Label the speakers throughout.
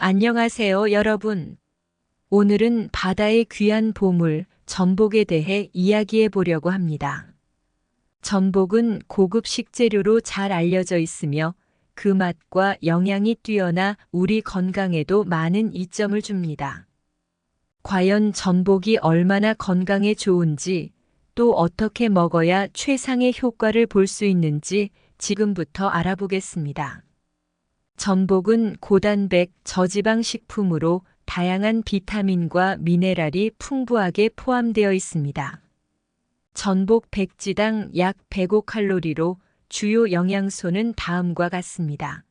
Speaker 1: 안녕하세요, 여러분. 오늘은 바다의 귀한 보물, 전복에 대해 이야기해 보려고 합니다. 전복은 고급 식재료로 잘 알려져 있으며 그 맛과 영양이 뛰어나 우리 건강에도 많은 이점을 줍니다. 과연 전복이 얼마나 건강에 좋은지, 또 어떻게 먹어야 최상의 효과를 볼 수 있는지 지금부터 알아보겠습니다. 전복은 고단백, 저지방 식품으로 다양한 비타민과 미네랄이 풍부하게 포함되어 있습니다. 전복 100지당 약 105칼로리로 주요 영양소는 다음과 같습니다.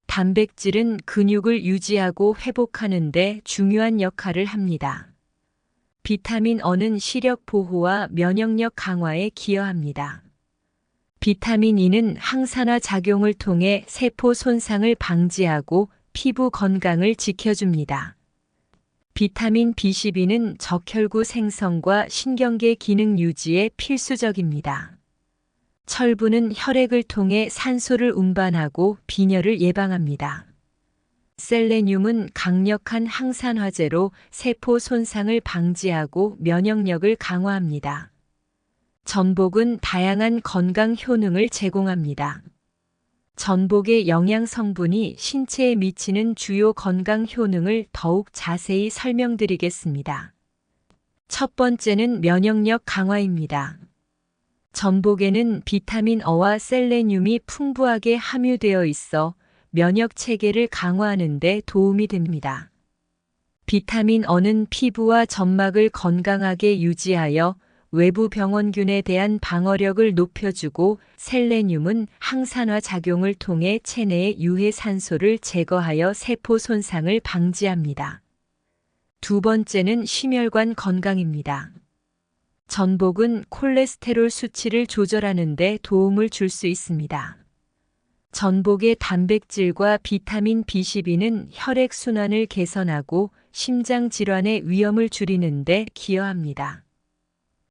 Speaker 1: 단백질은 근육을 유지하고 회복하는 데 중요한 역할을 합니다. 비타민 E는 시력 보호와 면역력 강화에 기여합니다. 비타민 E는 항산화 작용을 통해 세포 손상을 방지하고 피부 건강을 지켜줍니다. 비타민 B12는 적혈구 생성과 신경계 기능 유지에 필수적입니다. 철분은 혈액을 통해 산소를 운반하고 빈혈을 예방합니다. 셀레늄은 강력한 항산화제로 세포 손상을 방지하고 면역력을 강화합니다. 전복은 다양한 건강 효능을 제공합니다. 전복의 영양 성분이 신체에 미치는 주요 건강 효능을 더욱 자세히 설명드리겠습니다. 첫 번째는 면역력 강화입니다. 전복에는 비타민 E와 셀레늄이 풍부하게 함유되어 있어 면역 체계를 강화하는 데 도움이 됩니다. 비타민 E는 피부와 점막을 건강하게 유지하여 외부 병원균에 대한 방어력을 높여주고, 셀레늄은 항산화 작용을 통해 체내의 유해 산소를 제거하여 세포 손상을 방지합니다. 두 번째는 심혈관 건강입니다. 전복은 콜레스테롤 수치를 조절하는 데 도움을 줄 수 있습니다. 전복의 단백질과 비타민 B12는 혈액 순환을 개선하고 심장 질환의 위험을 줄이는 데 기여합니다.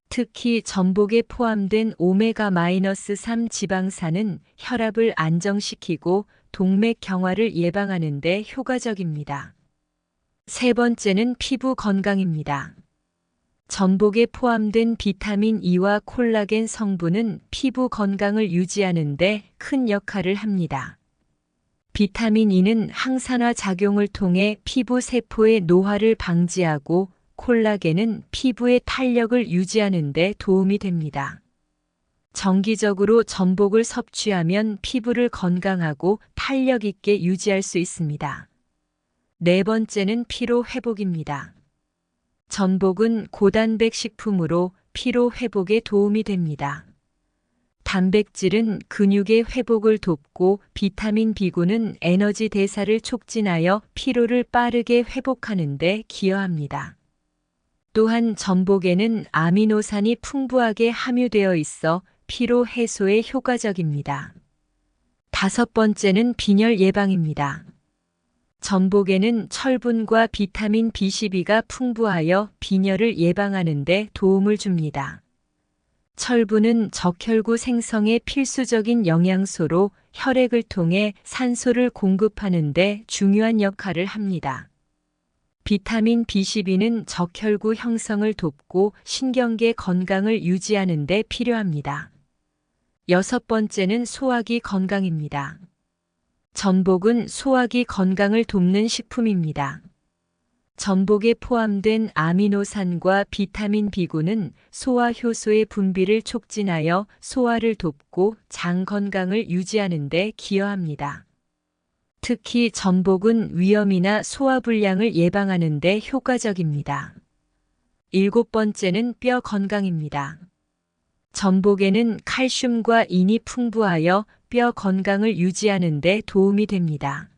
Speaker 1: 특히 전복에 포함된 오메가-3 지방산은 혈압을 안정시키고 동맥 경화를 예방하는 데 효과적입니다. 세 번째는 피부 건강입니다. 전복에 포함된 비타민 E와 콜라겐 성분은 피부 건강을 유지하는 데 큰 역할을 합니다. 비타민 E는 항산화 작용을 통해 피부 세포의 노화를 방지하고, 콜라겐은 피부의 탄력을 유지하는 데 도움이 됩니다. 정기적으로 전복을 섭취하면 피부를 건강하고 탄력 있게 유지할 수 있습니다. 네 번째는 피로 회복입니다. 전복은 고단백 식품으로 피로 회복에 도움이 됩니다. 단백질은 근육의 회복을 돕고, 비타민 B군은 에너지 대사를 촉진하여 피로를 빠르게 회복하는 데 기여합니다. 또한 전복에는 아미노산이 풍부하게 함유되어 있어 피로 해소에 효과적입니다. 다섯 번째는 빈혈 예방입니다. 전복에는 철분과 비타민 B12가 풍부하여 빈혈을 예방하는 데 도움을 줍니다. 철분은 적혈구 생성에 필수적인 영양소로 혈액을 통해 산소를 공급하는 데 중요한 역할을 합니다. 비타민 B12는 적혈구 형성을 돕고 신경계 건강을 유지하는 데 필요합니다. 여섯 번째는 소화기 건강입니다. 전복은 소화기 건강을 돕는 식품입니다. 전복에 포함된 아미노산과 비타민 B군은 소화 효소의 분비를 촉진하여 소화를 돕고 장 건강을 유지하는 데 기여합니다. 특히 전복은 위염이나 소화불량을 예방하는 데 효과적입니다. 일곱 번째는 뼈 건강입니다. 전복에는 칼슘과 인이 풍부하여 뼈 건강을 유지하는 데 도움이 됩니다.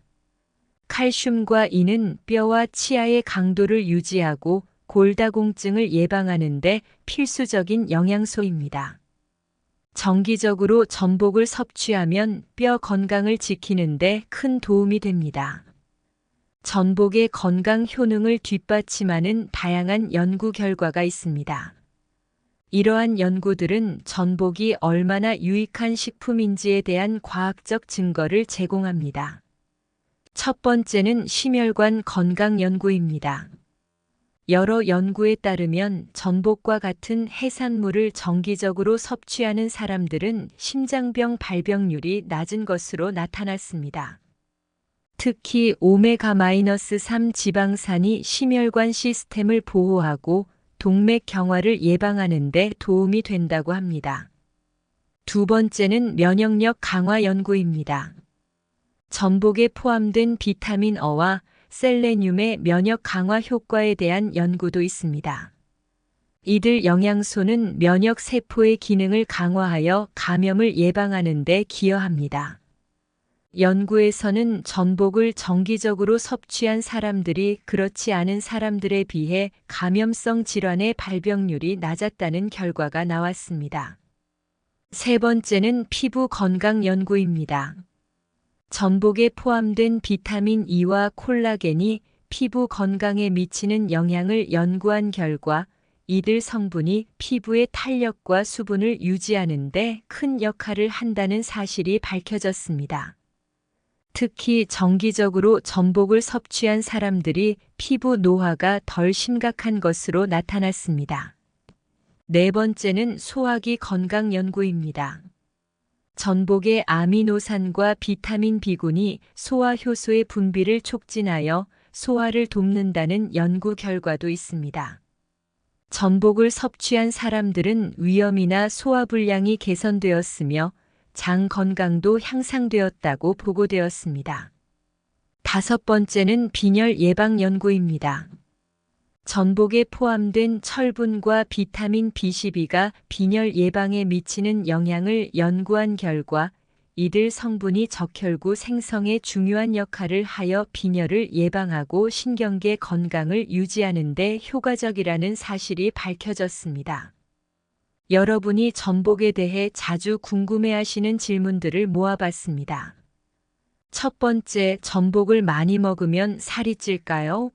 Speaker 1: 칼슘과 인은 뼈와 치아의 강도를 유지하고 골다공증을 예방하는 데 필수적인 영양소입니다. 정기적으로 전복을 섭취하면 뼈 건강을 지키는 데 큰 도움이 됩니다. 전복의 건강 효능을 뒷받침하는 다양한 연구 결과가 있습니다. 이러한 연구들은 전복이 얼마나 유익한 식품인지에 대한 과학적 증거를 제공합니다. 첫 번째는 심혈관 건강 연구입니다. 여러 연구에 따르면 전복과 같은 해산물을 정기적으로 섭취하는 사람들은 심장병 발병률이 낮은 것으로 나타났습니다. 특히 오메가-3 지방산이 심혈관 시스템을 보호하고 동맥 경화를 예방하는 데 도움이 된다고 합니다. 두 번째는 면역력 강화 연구입니다. 전복에 포함된 비타민 어와 셀레늄의 면역 강화 효과에 대한 연구도 있습니다. 이들 영양소는 면역 세포의 기능을 강화하여 감염을 예방하는 데 기여합니다. 연구에서는 전복을 정기적으로 섭취한 사람들이 그렇지 않은 사람들에 비해 감염성 질환의 발병률이 낮았다는 결과가 나왔습니다. 세 번째는 피부 건강 연구입니다. 전복에 포함된 비타민 E와 콜라겐이 피부 건강에 미치는 영향을 연구한 결과 이들 성분이 피부의 탄력과 수분을 유지하는 데 큰 역할을 한다는 사실이 밝혀졌습니다. 특히 정기적으로 전복을 섭취한 사람들이 피부 노화가 덜 심각한 것으로 나타났습니다. 네 번째는 소화기 건강 연구입니다. 전복의 아미노산과 비타민 B군이 소화 효소의 분비를 촉진하여 소화를 돕는다는 연구 결과도 있습니다. 전복을 섭취한 사람들은 위염이나 소화불량이 개선되었으며 장 건강도 향상되었다고 보고되었습니다. 다섯 번째는 빈혈 예방 연구입니다. 전복에 포함된 철분과 비타민 B12가 빈혈 예방에 미치는 영향을 연구한 결과 이들 성분이 적혈구 생성에 중요한 역할을 하여 빈혈을 예방하고 신경계 건강을 유지하는 데 효과적이라는 사실이 밝혀졌습니다. 여러분이 전복에 대해 자주 궁금해하시는 질문들을 모아봤습니다. 첫 번째, 전복을 많이 먹으면 살이 찔까요?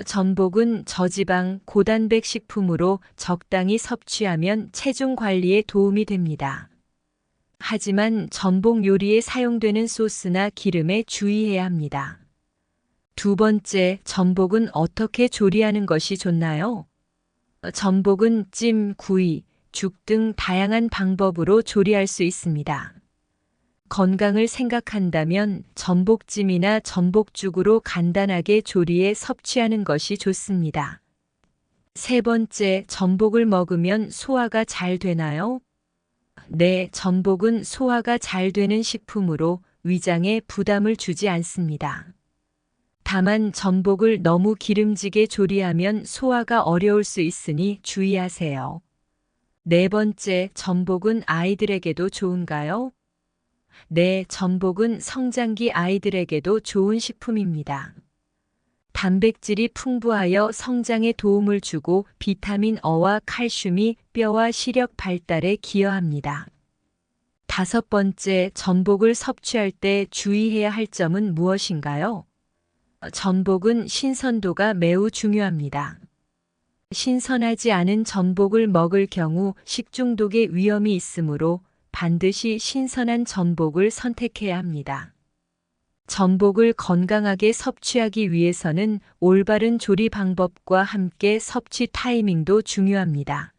Speaker 1: 전복은 저지방, 고단백 식품으로 적당히 섭취하면 체중 관리에 도움이 됩니다. 하지만 전복 요리에 사용되는 소스나 기름에 주의해야 합니다. 두 번째, 전복은 어떻게 조리하는 것이 좋나요? 전복은 찜, 구이, 죽 등 다양한 방법으로 조리할 수 있습니다. 건강을 생각한다면 전복찜이나 전복죽으로 간단하게 조리해 섭취하는 것이 좋습니다. 세 번째, 전복을 먹으면 소화가 잘 되나요? 네, 전복은 소화가 잘 되는 식품으로 위장에 부담을 주지 않습니다. 다만 전복을 너무 기름지게 조리하면 소화가 어려울 수 있으니 주의하세요. 네 번째, 전복은 아이들에게도 좋은가요? 네, 전복은 성장기 아이들에게도 좋은 식품입니다. 단백질이 풍부하여 성장에 도움을 주고 비타민 어와 칼슘이 뼈와 시력 발달에 기여합니다. 다섯 번째, 전복을 섭취할 때 주의해야 할 점은 무엇인가요? 전복은 신선도가 매우 중요합니다. 신선하지 않은 전복을 먹을 경우 식중독의 위험이 있으므로 반드시 신선한 전복을 선택해야 합니다. 전복을 건강하게 섭취하기 위해서는 올바른 조리 방법과 함께 섭취 타이밍도 중요합니다.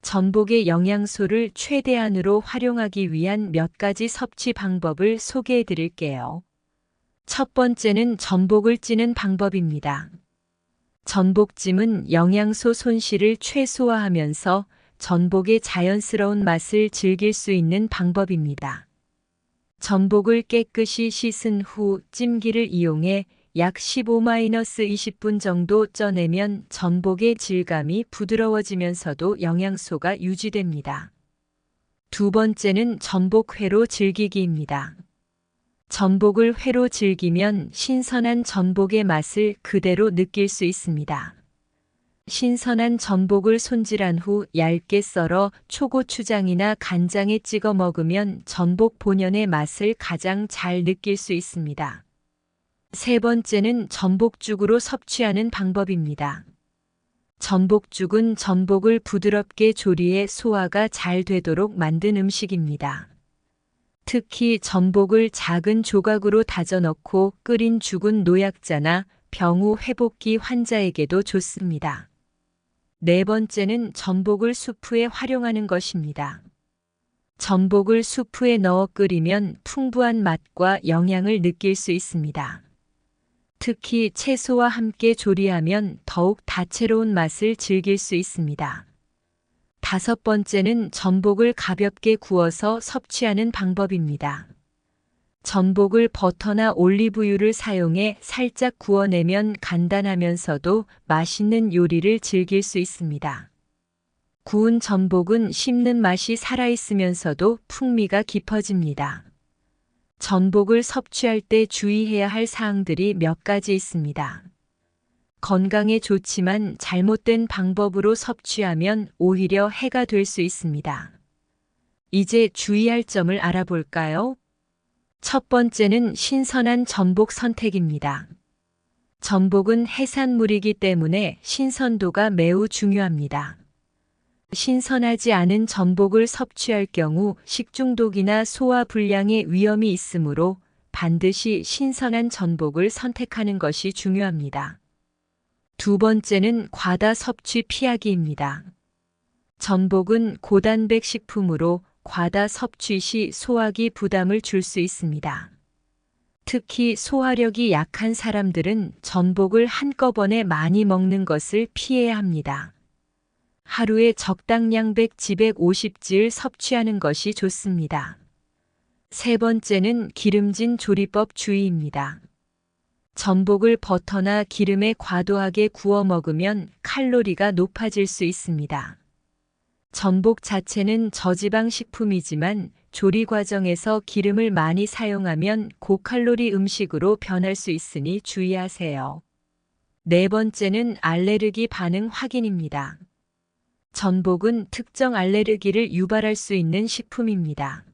Speaker 1: 전복의 영양소를 최대한으로 활용하기 위한 몇 가지 섭취 방법을 소개해 드릴게요. 첫 번째는 전복을 찌는 방법입니다. 전복찜은 영양소 손실을 최소화하면서 전복의 자연스러운 맛을 즐길 수 있는 방법입니다. 전복을 깨끗이 씻은 후 찜기를 이용해 약 15-20분 정도 쪄내면 전복의 질감이 부드러워지면서도 영양소가 유지됩니다. 두 번째는 전복회로 즐기기입니다. 전복을 회로 즐기면 신선한 전복의 맛을 그대로 느낄 수 있습니다. 신선한 전복을 손질한 후 얇게 썰어 초고추장이나 간장에 찍어 먹으면 전복 본연의 맛을 가장 잘 느낄 수 있습니다. 세 번째는 전복죽으로 섭취하는 방법입니다. 전복죽은 전복을 부드럽게 조리해 소화가 잘 되도록 만든 음식입니다. 특히 전복을 작은 조각으로 다져 넣고 끓인 죽은 노약자나 병후 회복기 환자에게도 좋습니다. 네 번째는 전복을 수프에 활용하는 것입니다. 전복을 수프에 넣어 끓이면 풍부한 맛과 영양을 느낄 수 있습니다. 특히 채소와 함께 조리하면 더욱 다채로운 맛을 즐길 수 있습니다. 다섯 번째는 전복을 가볍게 구워서 섭취하는 방법입니다. 전복을 버터나 올리브유를 사용해 살짝 구워내면 간단하면서도 맛있는 요리를 즐길 수 있습니다. 구운 전복은 씹는 맛이 살아있으면서도 풍미가 깊어집니다. 전복을 섭취할 때 주의해야 할 사항들이 몇 가지 있습니다. 건강에 좋지만 잘못된 방법으로 섭취하면 오히려 해가 될 수 있습니다. 이제 주의할 점을 알아볼까요? 첫 번째는 신선한 전복 선택입니다. 전복은 해산물이기 때문에 신선도가 매우 중요합니다. 신선하지 않은 전복을 섭취할 경우 식중독이나 소화불량의 위험이 있으므로 반드시 신선한 전복을 선택하는 것이 중요합니다. 두 번째는 과다 섭취 피하기입니다. 전복은 고단백 식품으로 과다 섭취 시 소화기 부담을 줄 수 있습니다. 특히 소화력이 약한 사람들은 전복을 한꺼번에 많이 먹는 것을 피해야 합니다. 하루에 적당량 100-150질 섭취하는 것이 좋습니다. 세 번째는 기름진 조리법 주의입니다. 전복을 버터나 기름에 과도하게 구워 먹으면 칼로리가 높아질 수 있습니다. 전복 자체는 저지방 식품이지만 조리 과정에서 기름을 많이 사용하면 고칼로리 음식으로 변할 수 있으니 주의하세요. 네 번째는 알레르기 반응 확인입니다. 전복은 특정 알레르기를 유발할 수 있는 식품입니다.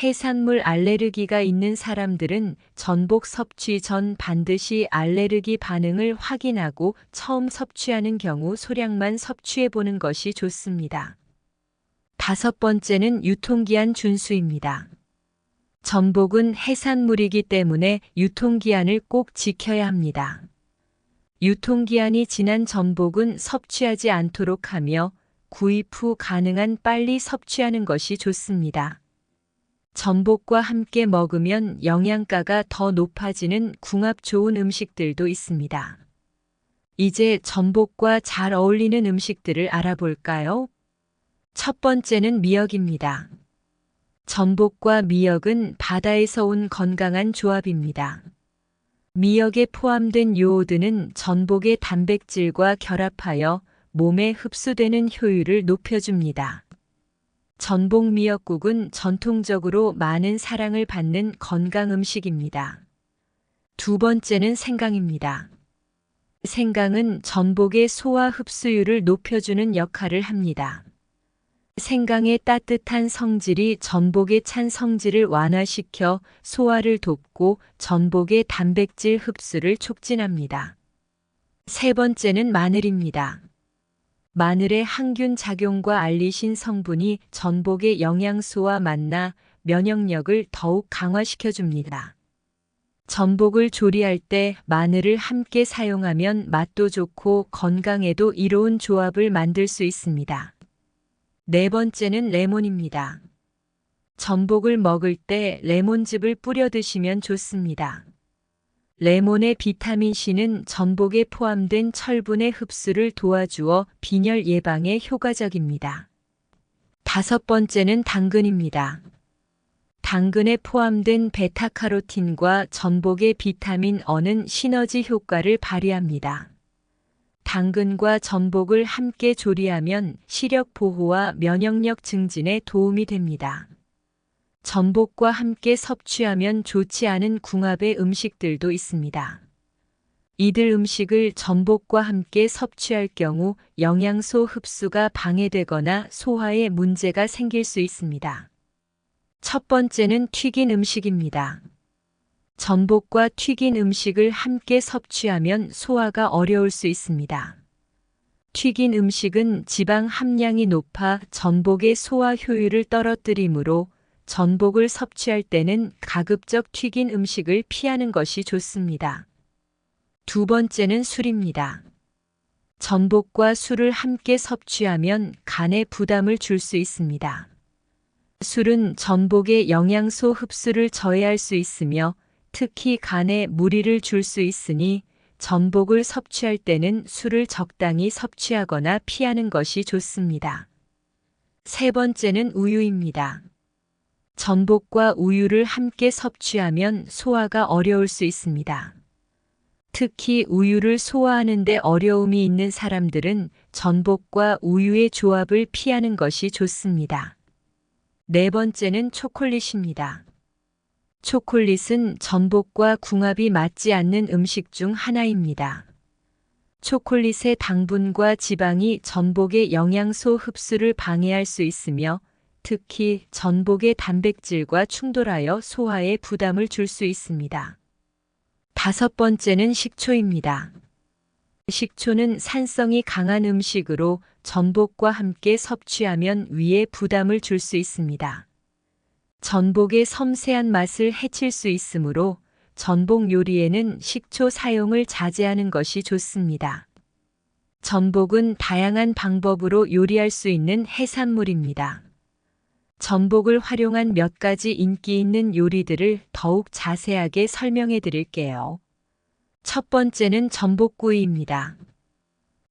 Speaker 1: 해산물 알레르기가 있는 사람들은 전복 섭취 전 반드시 알레르기 반응을 확인하고 처음 섭취하는 경우 소량만 섭취해 보는 것이 좋습니다. 다섯 번째는 유통기한 준수입니다. 전복은 해산물이기 때문에 유통기한을 꼭 지켜야 합니다. 유통기한이 지난 전복은 섭취하지 않도록 하며 구입 후 가능한 빨리 섭취하는 것이 좋습니다. 전복과 함께 먹으면 영양가가 더 높아지는 궁합 좋은 음식들도 있습니다. 이제 전복과 잘 어울리는 음식들을 알아볼까요? 첫 번째는 미역입니다. 전복과 미역은 바다에서 온 건강한 조합입니다. 미역에 포함된 요오드는 전복의 단백질과 결합하여 몸에 흡수되는 효율을 높여줍니다. 전복 미역국은 전통적으로 많은 사랑을 받는 건강 음식입니다. 두 번째는 생강입니다. 생강은 전복의 소화 흡수율을 높여주는 역할을 합니다. 생강의 따뜻한 성질이 전복의 찬 성질을 완화시켜 소화를 돕고 전복의 단백질 흡수를 촉진합니다. 세 번째는 마늘입니다. 마늘의 항균 작용과 알리신 성분이 전복의 영양소와 만나 면역력을 더욱 강화시켜줍니다. 전복을 조리할 때 마늘을 함께 사용하면 맛도 좋고 건강에도 이로운 조합을 만들 수 있습니다. 네 번째는 레몬입니다. 전복을 먹을 때 레몬즙을 뿌려 드시면 좋습니다. 레몬의 비타민C는 전복에 포함된 철분의 흡수를 도와주어 빈혈 예방에 효과적입니다. 다섯 번째는 당근입니다. 당근에 포함된 베타카로틴과 전복의 비타민 E는 시너지 효과를 발휘합니다. 당근과 전복을 함께 조리하면 시력 보호와 면역력 증진에 도움이 됩니다. 전복과 함께 섭취하면 좋지 않은 궁합의 음식들도 있습니다. 이들 음식을 전복과 함께 섭취할 경우 영양소 흡수가 방해되거나 소화에 문제가 생길 수 있습니다. 첫 번째는 튀긴 음식입니다. 전복과 튀긴 음식을 함께 섭취하면 소화가 어려울 수 있습니다. 튀긴 음식은 지방 함량이 높아 전복의 소화 효율을 떨어뜨리므로 전복을 섭취할 때는 가급적 튀긴 음식을 피하는 것이 좋습니다. 두 번째는 술입니다. 전복과 술을 함께 섭취하면 간에 부담을 줄 수 있습니다. 술은 전복의 영양소 흡수를 저해할 수 있으며 특히 간에 무리를 줄 수 있으니 전복을 섭취할 때는 술을 적당히 섭취하거나 피하는 것이 좋습니다. 세 번째는 우유입니다. 전복과 우유를 함께 섭취하면 소화가 어려울 수 있습니다. 특히 우유를 소화하는 데 어려움이 있는 사람들은 전복과 우유의 조합을 피하는 것이 좋습니다. 네 번째는 초콜릿입니다. 초콜릿은 전복과 궁합이 맞지 않는 음식 중 하나입니다. 초콜릿의 당분과 지방이 전복의 영양소 흡수를 방해할 수 있으며 특히 전복의 단백질과 충돌하여 소화에 부담을 줄 수 있습니다. 다섯 번째는 식초입니다. 식초는 산성이 강한 음식으로 전복과 함께 섭취하면 위에 부담을 줄 수 있습니다. 전복의 섬세한 맛을 해칠 수 있으므로 전복 요리에는 식초 사용을 자제하는 것이 좋습니다. 전복은 다양한 방법으로 요리할 수 있는 해산물입니다. 전복을 활용한 몇 가지 인기 있는 요리들을 더욱 자세하게 설명해 드릴게요. 첫 번째는 전복구이입니다.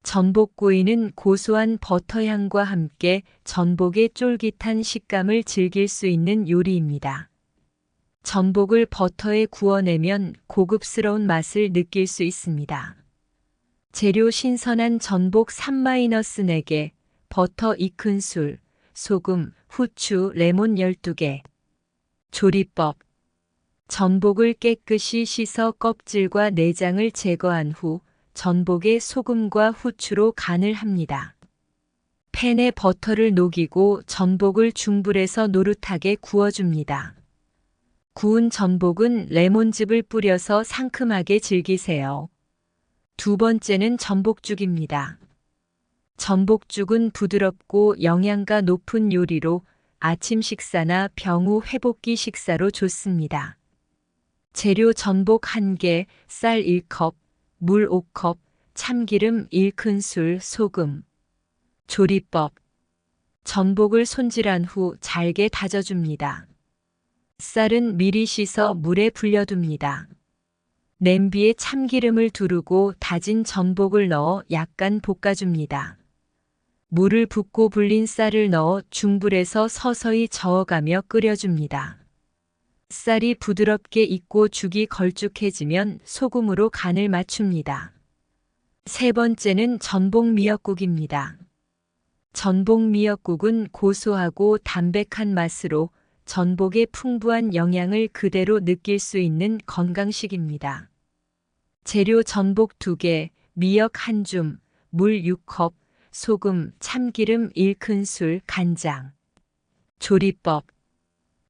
Speaker 1: 전복구이는 고소한 버터향과 함께 전복의 쫄깃한 식감을 즐길 수 있는 요리입니다. 전복을 버터에 구워내면 고급스러운 맛을 느낄 수 있습니다. 재료 신선한 전복 3-4개, 버터 2큰술, 소금, 후추, 레몬 12개. 조리법. 전복을 깨끗이 씻어 껍질과 내장을 제거한 후 전복에 소금과 후추로 간을 합니다. 팬에 버터를 녹이고 전복을 중불에서 노릇하게 구워줍니다. 구운 전복은 레몬즙을 뿌려서 상큼하게 즐기세요. 두 번째는 전복죽입니다. 전복죽은 부드럽고 영양가 높은 요리로 아침 식사나 병우 회복기 식사로 좋습니다. 재료 전복 1개, 쌀 1컵, 물 5컵, 참기름 1큰술, 소금. 조리법. 전복을 손질한 후 잘게 다져줍니다. 쌀은 미리 씻어 물에 불려둡니다. 냄비에 참기름을 두르고 다진 전복을 넣어 약간 볶아줍니다. 물을 붓고 불린 쌀을 넣어 중불에서 서서히 저어가며 끓여줍니다. 쌀이 부드럽게 익고 죽이 걸쭉해지면 소금으로 간을 맞춥니다. 세 번째는 전복 미역국입니다. 전복 미역국은 고소하고 담백한 맛으로 전복의 풍부한 영양을 그대로 느낄 수 있는 건강식입니다. 재료 전복 2개, 미역 1줌, 물 6컵, 소금, 참기름 1큰술, 간장. 조리법.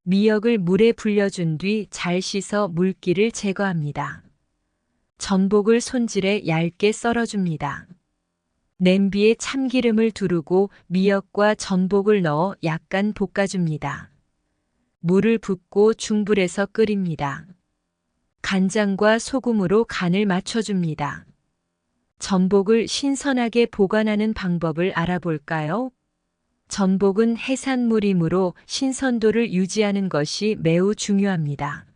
Speaker 1: 미역을 물에 불려준 뒤 잘 씻어 물기를 제거합니다. 전복을 손질해 얇게 썰어줍니다. 냄비에 참기름을 두르고 미역과 전복을 넣어 약간 볶아줍니다. 물을 붓고 중불에서 끓입니다. 간장과 소금으로 간을 맞춰줍니다. 전복을 신선하게 보관하는 방법을 알아볼까요? 전복은 해산물이므로 신선도를 유지하는 것이 매우 중요합니다.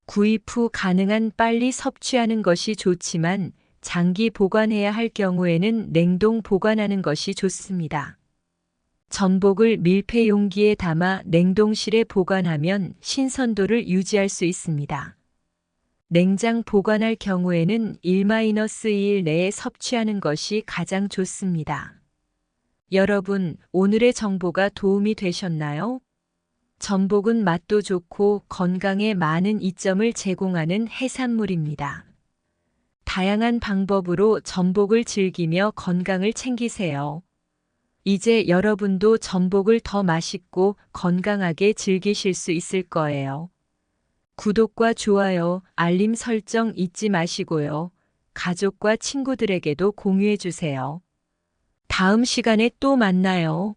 Speaker 1: 구입 후 가능한 빨리 섭취하는 것이 좋지만 장기 보관해야 할 경우에는 냉동 보관하는 것이 좋습니다. 전복을 밀폐 용기에 담아 냉동실에 보관하면 신선도를 유지할 수 있습니다. 냉장 보관할 경우에는 1-2일 내에 섭취하는 것이 가장 좋습니다. 여러분, 오늘의 정보가 도움이 되셨나요? 전복은 맛도 좋고 건강에 많은 이점을 제공하는 해산물입니다. 다양한 방법으로 전복을 즐기며 건강을 챙기세요. 이제 여러분도 전복을 더 맛있고 건강하게 즐기실 수 있을 거예요. 구독과 좋아요, 알림 설정 잊지 마시고요. 가족과 친구들에게도 공유해 주세요. 다음 시간에 또 만나요.